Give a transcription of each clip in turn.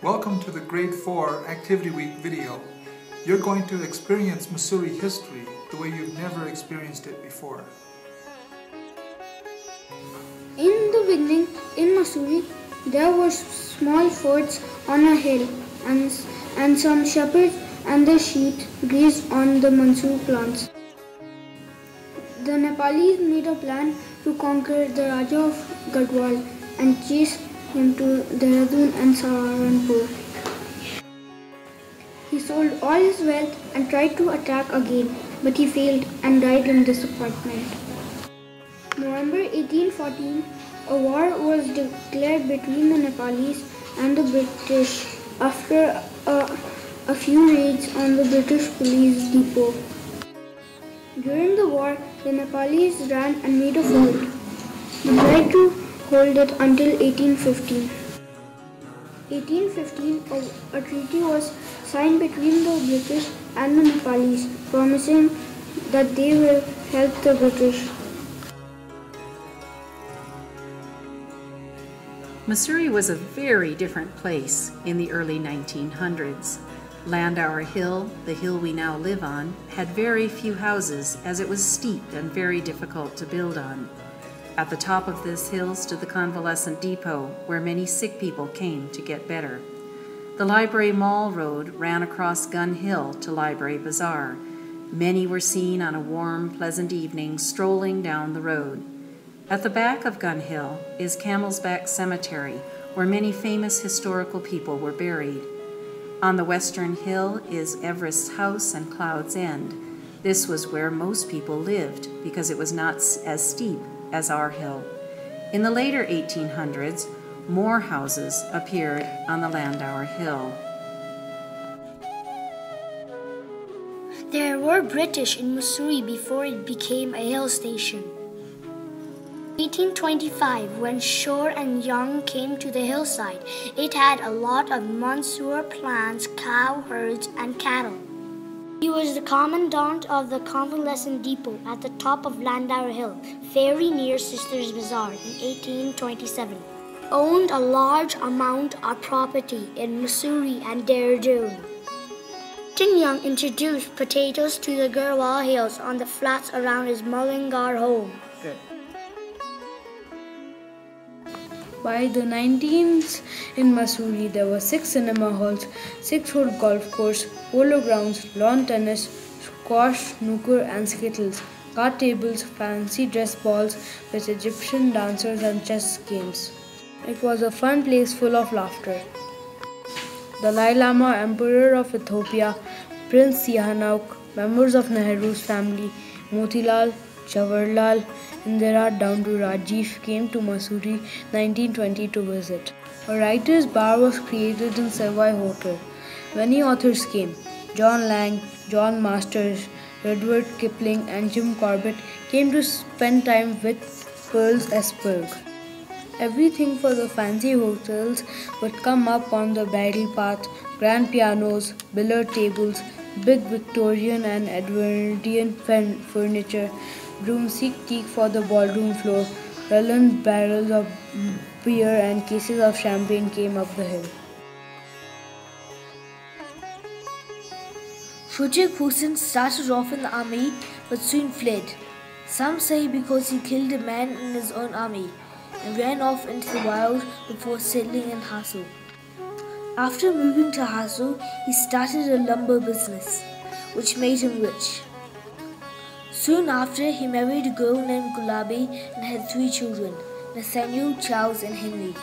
Welcome to the Grade 4 Activity Week video. You're going to experience Mussoorie history the way you've never experienced it before. In the beginning, in Mussoorie, there were small forts on a hill, and some shepherds and their sheep grazed on the Mussoorie plants. The Nepalese made a plan to conquer the Raja of Gadwal and chase him to Dehradun and Saharanpur. He sold all his wealth and tried to attack again, but he failed and died in disappointment. November 1814, a war was declared between the Nepalese and the British after a few raids on the British police depot. During the war, the Nepalese ran and made a fort. They tried to hold it until 1815. 1815, a treaty was signed between the British and the Nepalese, promising that they will help the British. Mussoorie was a very different place in the early 1900s. Landauer Hill, the hill we now live on, had very few houses as it was steep and very difficult to build on. At the top of this hill stood the convalescent depot where many sick people came to get better. The Library Mall Road ran across Gun Hill to Library Bazaar. Many were seen on a warm, pleasant evening strolling down the road. At the back of Gun Hill is Camel's Back Cemetery, where many famous historical people were buried. On the western hill is Everest's house and Cloud's End. This was where most people lived because it was not as steep as our hill. In the later 1800s, more houses appeared on the Landauer Hill. There were British in Mussoorie before it became a hill station. 1825, when Shore and Young came to the hillside, it had a lot of manure plants, cow herds, and cattle. He was the commandant of the convalescent depot at the top of Landauer Hill, very near Sisters Bazaar in 1827. Owned a large amount of property in Mussoorie and Dehradun. Captain Young introduced potatoes to the Garhwal Hills on the flats around his Mullingar home. By the 19th, in Mussoorie, there were 6 cinema halls, 6-hole golf course, polo grounds, lawn tennis, squash, snooker, and skittles, card tables, fancy dress balls with Egyptian dancers and chess games. It was a fun place full of laughter. The Dalai Lama, Emperor of Ethiopia, Prince Sihanouk, members of Nehru's family, Motilal, Jawaharlal, Indira down to Rajiv came to Mussoorie 1920 to visit. A writer's bar was created in Savoy Hotel. Many authors came. John Lang, John Masters, Rudyard Kipling and Jim Corbett came to spend time with Pearl Esberg. Everything for the fancy hotels would come up on the bridle path: grand pianos, billiard tables, big Victorian and Edwardian furniture, broomstick teak for the ballroom floor, Roland barrels of beer and cases of champagne came up the hill. Frederick Hussain started off in the army but soon fled. Some say because he killed a man in his own army and ran off into the wild before settling in Hassel. After moving to Hassel, he started a lumber business, which made him rich. Soon after, he married a girl named Gulabi and had 3 children, Nathaniel, Charles, and Henry.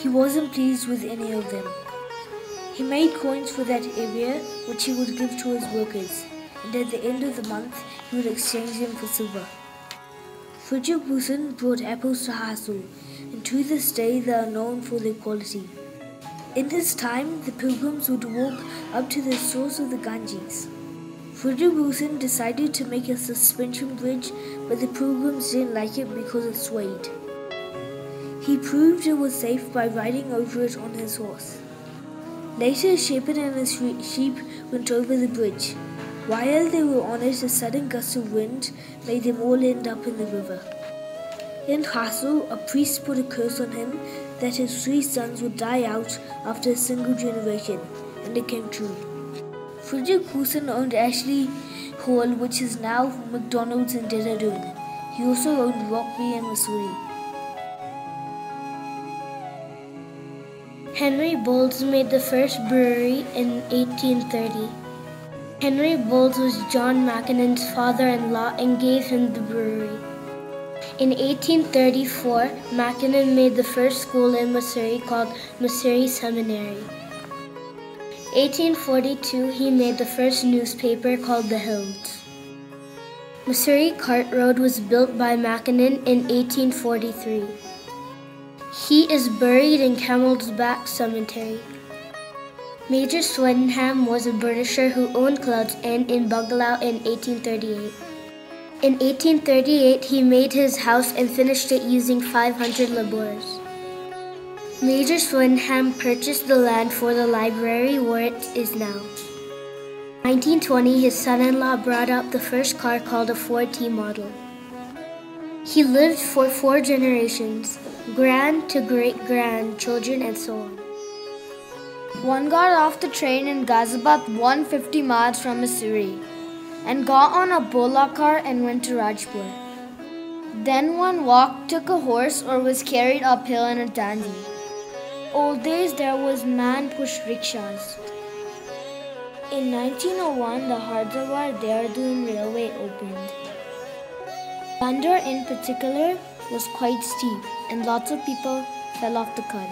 He wasn't pleased with any of them. He made coins for that area, which he would give to his workers, and at the end of the month, he would exchange them for silver. Frederick Hussain brought apples to Hassel, and to this day they are known for their quality. In his time, the pilgrims would walk up to the source of the Ganges. Frederick Hussain decided to make a suspension bridge, but the pilgrims didn't like it because it swayed. He proved it was safe by riding over it on his horse. Later, a shepherd and his sheep went over the bridge. While they were on it, a sudden gust of wind made them all end up in the river. In Hasu, a priest put a curse on him that his 3 sons would die out after a single generation, and it came true. Frederick Husen owned Ashley Hall, which is now McDonald's in Dehradun. He also owned Rockaway in Mussoorie. Henry Bowles made the first brewery in 1830. Henry Bowles was John Mackinanc's father-in-law and gave him the brewery. In 1834, Mackinnon made the first school in Mussoorie called Mussoorie Seminary. 1842, he made the first newspaper called The Hills. Mussoorie Cart Road was built by Mackinnon in 1843. He is buried in Camel's Back Cemetery. Major Swinham was a Britisher who owned Clouds End in Bungalow in 1838. In 1838, he made his house and finished it using 500 labourers. Major Swinham purchased the land for the library where it is now. In 1920, his son-in-law brought up the first car called a Ford T model. He lived for 4 generations, grand to great-grandchildren and so on. One got off the train in Ghaziabad 150 miles from Mussoorie and got on a Bola car and went to Rajpur. Then one walked, took a horse or was carried uphill in a dandy. Old days there was man-pushed rickshaws. In 1901, the Hardawar-Dehradun Railway opened. Bandar in particular was quite steep and lots of people fell off the car.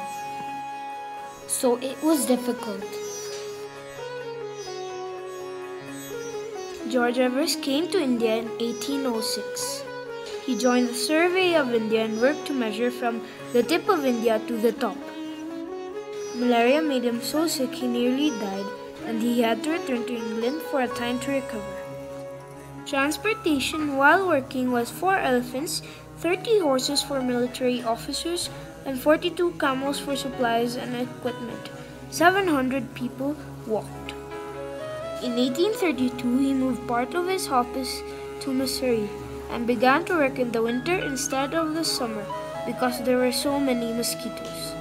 So it was difficult. George Everest came to India in 1806. He joined the Survey of India and worked to measure from the tip of India to the top. Malaria made him so sick he nearly died, and he had to return to England for a time to recover. Transportation while working was 4 elephants, 30 horses for military officers, and 42 camels for supplies and equipment. 700 people walked. In 1832, he moved part of his office to Mussoorie and began to work in the winter instead of the summer because there were so many mosquitoes.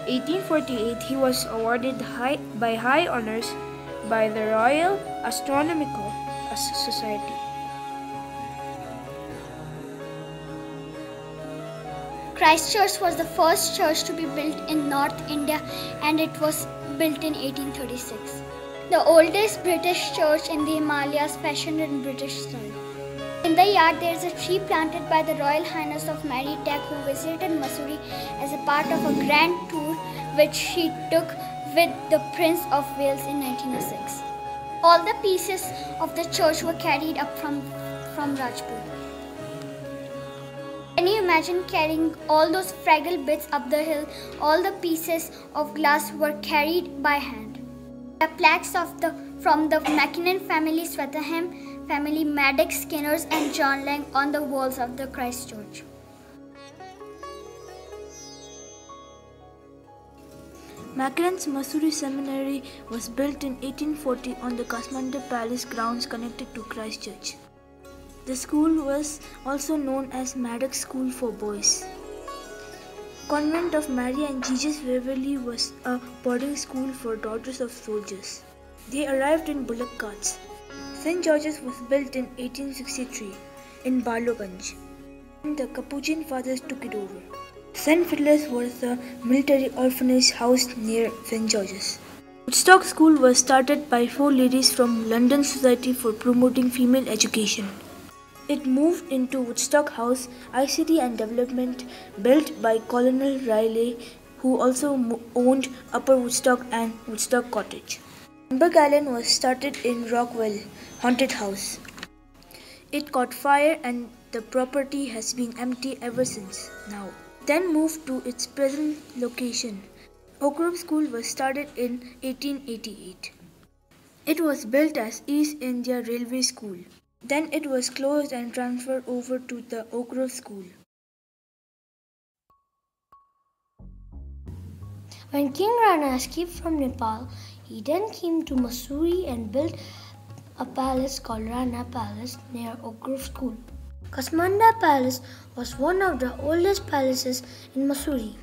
1848, he was awarded high honors by the Royal Astronomical Society. Christchurch was the first church to be built in North India, and it was built in 1836. The oldest British church in the Himalayas, fashioned in British style. In the yard there is a tree planted by the Royal Highness of Mary Tech, who visited Mussoorie as a part of a grand tour which she took with the Prince of Wales in 1906. All the pieces of the church were carried up from Rajpur. Can you imagine carrying all those fragile bits up the hill? All the pieces of glass were carried by hand. The plaques from the Mackinnon family, Sweatham family, Maddox, Skinners and John Lang on the walls of the Christchurch. Mackinnon's Mussoorie Seminary was built in 1840 on the Casmanda Palace grounds connected to Christchurch. The school was also known as Maddox School for Boys. Convent of Mary and Jesus Waverley was a boarding school for daughters of soldiers. They arrived in bullock carts. St. George's was built in 1863 in Barlowganj, and the Capuchin fathers took it over. St. Fiddler's was a military orphanage housed near St. George's. Woodstock School was started by 4 ladies from London Society for Promoting Female Education. It moved into Woodstock House, ICT and Development, built by Colonel Riley, who also owned Upper Woodstock and Woodstock Cottage. Hamburg Island was started in Rockwell, Haunted House. It caught fire and the property has been empty ever since now. Then moved to its present location. Oak Grove School was started in 1888. It was built as East India Railway School. Then it was closed and transferred over to the Oak Grove School. When King Rana escaped from Nepal, he then came to Mussoorie and built a palace called Rana Palace near Oak Grove School. Kasmanda Palace was one of the oldest palaces in Mussoorie.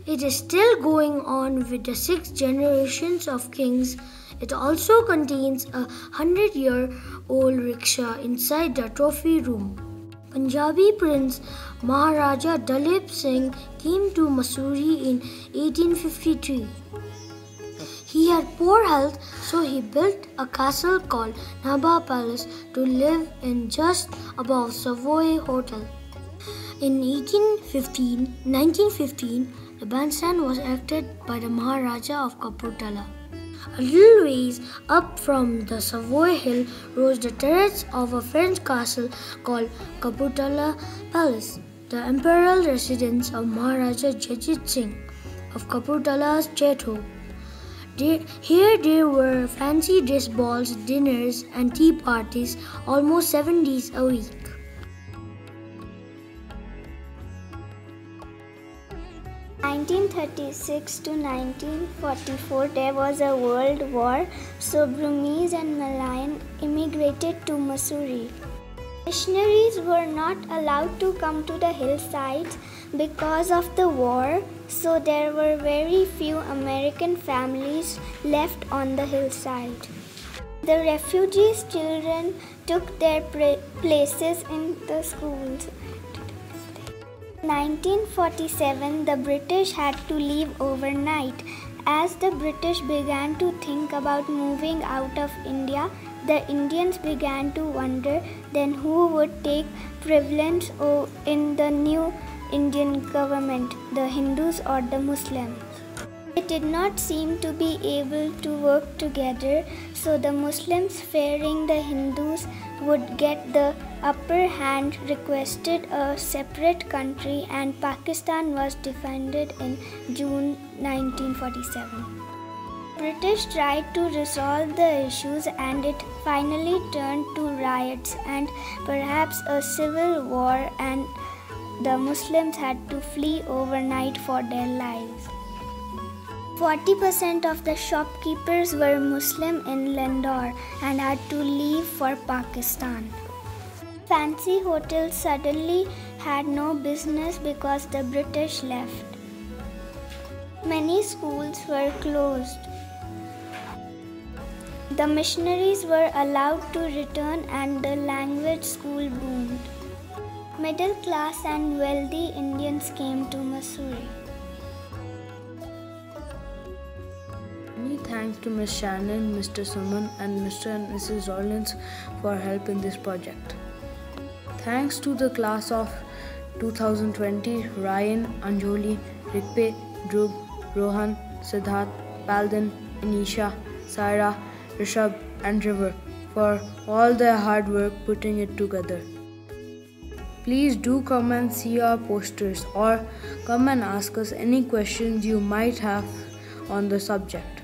It is still going on with the 6 generations of kings. It also contains a 100-year-old rickshaw inside the trophy room. Punjabi Prince Maharaja Dalip Singh came to Mussoorie in 1853. He had poor health, so he built a castle called Nabha Palace to live in just above Savoy Hotel. In 1915, the bandstand was erected by the Maharaja of Kapurthala. A little ways up from the Savoy Hill rose the turrets of a French castle called Kapurthala Palace, the imperial residence of Maharaja Jajit Singh of Kapurthala's Chateau. Here there were fancy dress balls, dinners and tea parties almost 7 days a week. 1936 to 1944 there was a world war, so Burmese and Malayan immigrated to Mussoorie. Missionaries were not allowed to come to the hillsides because of the war, so there were very few American families left on the hillside. The refugees' children took their places in the schools. 1947, the British had to leave overnight. As the British began to think about moving out of India, the Indians began to wonder then who would take prevalence in the new Indian government, the Hindus or the Muslims. They did not seem to be able to work together, so the Muslims, fearing the Hindus would get the upper hand, requested a separate country, and Pakistan was defended in June 1947. British tried to resolve the issues and it finally turned to riots and perhaps a civil war, and the Muslims had to flee overnight for their lives. 40% of the shopkeepers were Muslim in Landor and had to leave for Pakistan. Fancy hotels suddenly had no business because the British left. Many schools were closed. The missionaries were allowed to return and the language school boomed. Middle class and wealthy Indians came to Mussoorie. Many thanks to Ms. Shannon, Mr. Suman and Mr. and Mrs. Rollins for help in this project. Thanks to the class of 2020, Ryan, Anjoli, Rikpe, Dhruv, Rohan, Siddharth, Palden, Anisha, Saira, Rishabh and River for all their hard work putting it together. Please do come and see our posters or come and ask us any questions you might have on the subject.